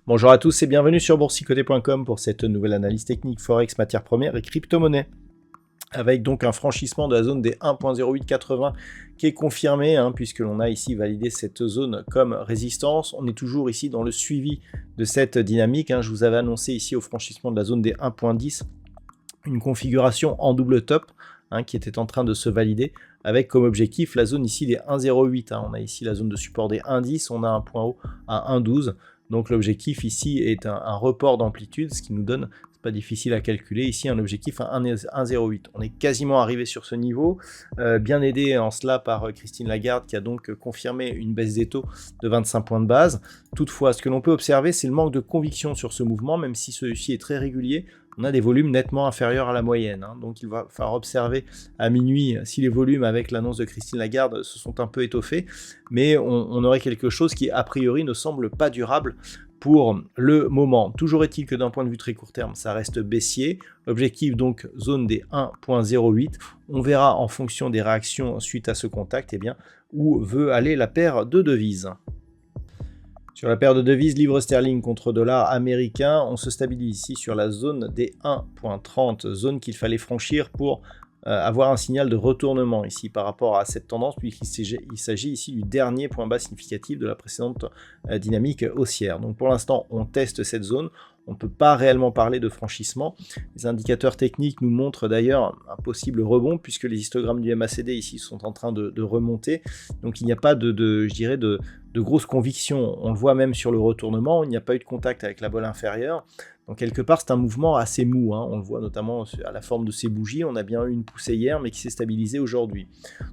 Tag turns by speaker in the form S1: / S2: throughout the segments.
S1: Bonjour à tous et bienvenue sur boursicoté.com pour cette nouvelle analyse technique Forex, matières premières et crypto-monnaie. Avec donc un franchissement de la zone des 1.0880 qui est confirmé, puisque l'on a ici validé cette zone comme résistance. On est toujours ici dans le suivi de cette dynamique. Je vous avais annoncé ici au franchissement de la zone des 1.10 une configuration en double top qui était en train de se valider avec comme objectif la zone ici des 1.08. On a ici la zone de support des 1.10, on a un point haut à 1.12. Donc l'objectif ici est un report d'amplitude, ce qui nous donne, c'est pas difficile à calculer, ici un objectif à 1,08. On est quasiment arrivé sur ce niveau, bien aidé en cela par Christine Lagarde qui a donc confirmé une baisse des taux de 25 points de base. Toutefois, ce que l'on peut observer, c'est le manque de conviction sur ce mouvement, même si celui-ci est très régulier. On a des volumes nettement inférieurs à la moyenne. Donc il va falloir observer à minuit si les volumes avec l'annonce de Christine Lagarde se sont un peu étoffés, mais on aurait quelque chose qui a priori ne semble pas durable pour le moment. Toujours est-il que d'un point de vue très court terme, ça reste baissier. Objectif donc zone des 1.08. On verra en fonction des réactions suite à ce contact où veut aller la paire de devises. Sur la paire de devises livre sterling contre dollar américain, on se stabilise ici sur la zone des 1.30, zone qu'il fallait franchir pour avoir un signal de retournement ici par rapport à cette tendance, puisqu'il s'agit ici du dernier point bas significatif de la précédente dynamique haussière. Donc pour l'instant, on teste cette zone. On ne peut pas réellement parler de franchissement. Les indicateurs techniques nous montrent d'ailleurs un possible rebond puisque les histogrammes du MACD ici sont en train de remonter. Donc il n'y a pas de grosses convictions. On le voit même sur le retournement, il n'y a pas eu de contact avec la bolle inférieure. Donc quelque part c'est un mouvement assez mou. On le voit notamment à la forme de ces bougies. On a bien eu une poussée hier mais qui s'est stabilisée aujourd'hui.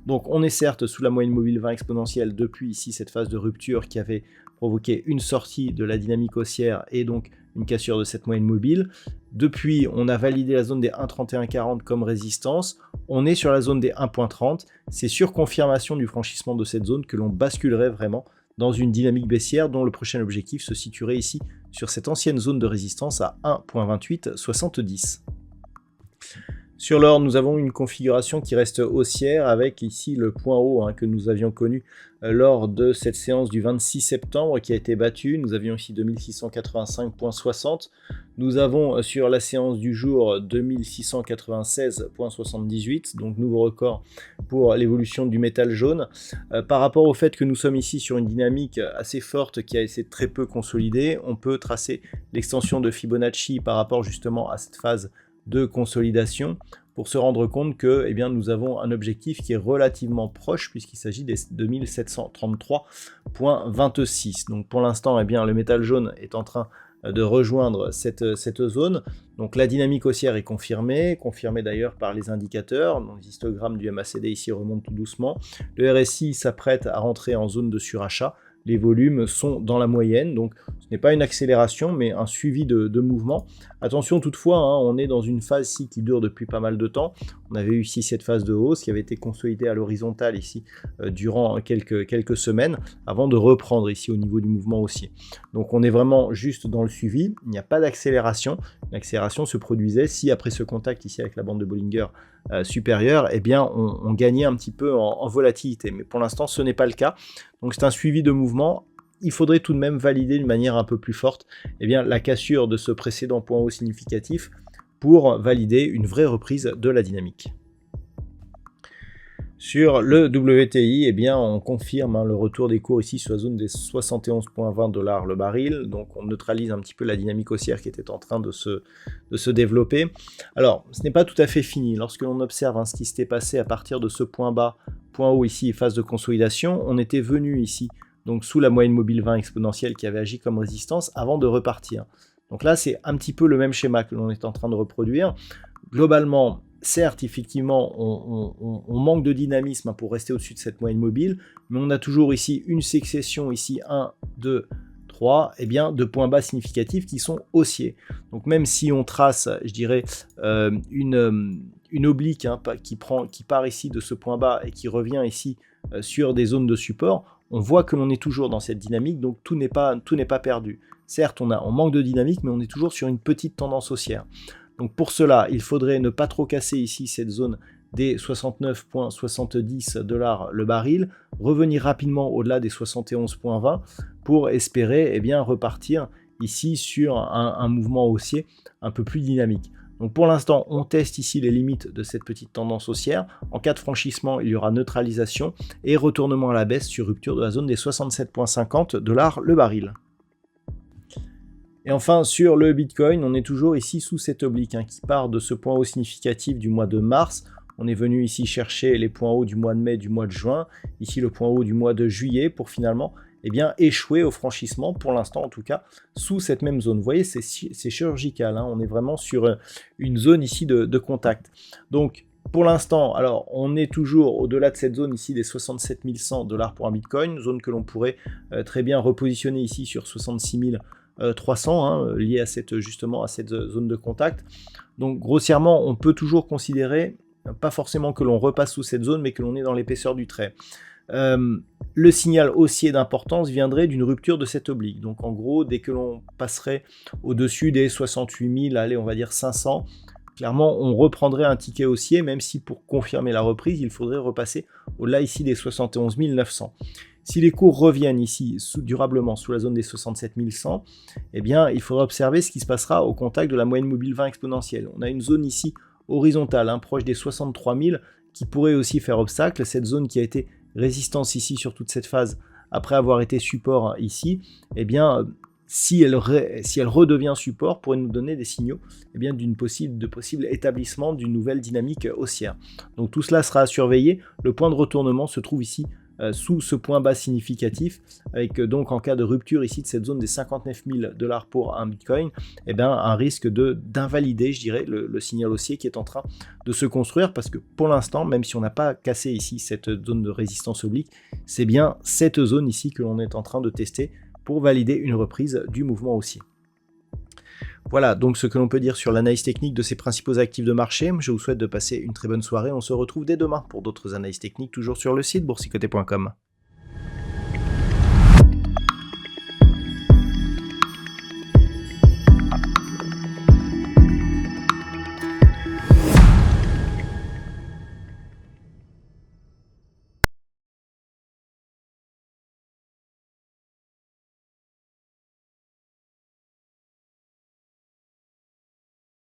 S1: Donc on est certes sous la moyenne mobile 20 exponentielle depuis ici cette phase de rupture qui avait provoqué une sortie de la dynamique haussière et donc une cassure de cette moyenne mobile. Depuis, on a validé la zone des 1.3140 comme résistance. On est sur la zone des 1.30. C'est sur confirmation du franchissement de cette zone que l'on basculerait vraiment dans une dynamique baissière dont le prochain objectif se situerait ici sur cette ancienne zone de résistance à 1.2870. Sur l'or, nous avons une configuration qui reste haussière avec ici le point haut que nous avions connu lors de cette séance du 26 septembre qui a été battue. Nous avions ici 2685.60. Nous avons sur la séance du jour 2696.78, donc nouveau record pour l'évolution du métal jaune. Par rapport au fait que nous sommes ici sur une dynamique assez forte qui a été très peu consolidée, on peut tracer l'extension de Fibonacci par rapport justement à cette phase de consolidation pour se rendre compte que nous avons un objectif qui est relativement proche puisqu'il s'agit des 2733.26. Donc pour l'instant le métal jaune est en train de rejoindre cette zone. Donc la dynamique haussière est confirmée d'ailleurs par les indicateurs. Donc, les histogrammes du MACD ici remontent tout doucement. Le RSI s'apprête à rentrer en zone de surachat. Les volumes sont dans la moyenne, donc ce n'est pas une accélération, mais un suivi de mouvement. Attention toutefois, on est dans une phase ici qui dure depuis pas mal de temps. On avait eu ici cette phase de hausse qui avait été consolidée à l'horizontale ici durant quelques semaines, avant de reprendre ici au niveau du mouvement haussier. Donc on est vraiment juste dans le suivi, il n'y a pas d'accélération. L'accélération se produisait si après ce contact ici avec la bande de Bollinger supérieure, on gagnait un petit peu en volatilité. Mais pour l'instant, ce n'est pas le cas. Donc c'est un suivi de mouvement. Il faudrait tout de même valider d'une manière un peu plus forte la cassure de ce précédent point haut significatif pour valider une vraie reprise de la dynamique. Sur le WTI, on confirme le retour des cours ici sur la zone des 71,20 $ le baril. Donc on neutralise un petit peu la dynamique haussière qui était en train de se développer. Alors, ce n'est pas tout à fait fini. Lorsque l'on observe ce qui s'était passé à partir de ce point bas, point haut ici, phase de consolidation, on était venu ici, donc sous la moyenne mobile 20 exponentielle qui avait agi comme résistance avant de repartir. Donc là, c'est un petit peu le même schéma que l'on est en train de reproduire. Globalement, certes, effectivement, on manque de dynamisme pour rester au-dessus de cette moyenne mobile, mais on a toujours ici une succession, ici 1, 2, 3, de points bas significatifs qui sont haussiers. Donc même si on trace, je dirais, une une oblique qui part ici de ce point bas et qui revient ici sur des zones de support, on voit que l'on est toujours dans cette dynamique, donc tout n'est pas perdu. Certes, on manque de dynamique, mais on est toujours sur une petite tendance haussière. Donc pour cela, il faudrait ne pas trop casser ici cette zone des 69,70 $ le baril, revenir rapidement au-delà des 71,20 pour espérer repartir ici sur un mouvement haussier un peu plus dynamique. Donc pour l'instant, on teste ici les limites de cette petite tendance haussière. En cas de franchissement, il y aura neutralisation et retournement à la baisse sur rupture de la zone des 67,50 $ le baril. Et enfin, sur le Bitcoin, on est toujours ici sous cette oblique qui part de ce point haut significatif du mois de mars. On est venu ici chercher les points hauts du mois de mai, du mois de juin, ici le point haut du mois de juillet pour finalement échouer au franchissement, pour l'instant en tout cas, sous cette même zone. Vous voyez, c'est chirurgical, on est vraiment sur une zone ici de contact. Donc, pour l'instant, alors on est toujours au-delà de cette zone ici des 67 100 $ pour un Bitcoin, zone que l'on pourrait très bien repositionner ici sur 66 300, lié à cette zone de contact. Donc grossièrement, on peut toujours considérer, pas forcément que l'on repasse sous cette zone, mais que l'on est dans l'épaisseur du trait. Le signal haussier d'importance viendrait d'une rupture de cette oblique. Donc en gros, dès que l'on passerait au-dessus des 68 000, allez, on va dire 500, clairement, on reprendrait un ticket haussier, même si pour confirmer la reprise, il faudrait repasser au-delà ici des 71 900. Si les cours reviennent ici durablement sous la zone des 67 100, il faudra observer ce qui se passera au contact de la moyenne mobile 20 exponentielle. On a une zone ici horizontale, proche des 63 000, qui pourrait aussi faire obstacle. Cette zone qui a été résistance ici sur toute cette phase, après avoir été support ici, si elle redevient support, pourrait nous donner des signaux de possible établissement d'une nouvelle dynamique haussière. Donc tout cela sera à surveiller. Le point de retournement se trouve ici sous ce point bas significatif, avec donc en cas de rupture ici de cette zone des 59 000 $ pour un Bitcoin, un risque d'invalider, je dirais, le signal haussier qui est en train de se construire, parce que pour l'instant, même si on n'a pas cassé ici cette zone de résistance oblique, c'est bien cette zone ici que l'on est en train de tester pour valider une reprise du mouvement haussier. Voilà donc ce que l'on peut dire sur l'analyse technique de ces principaux actifs de marché. Je vous souhaite de passer une très bonne soirée. On se retrouve dès demain pour d'autres analyses techniques, toujours sur le site boursicoté.com.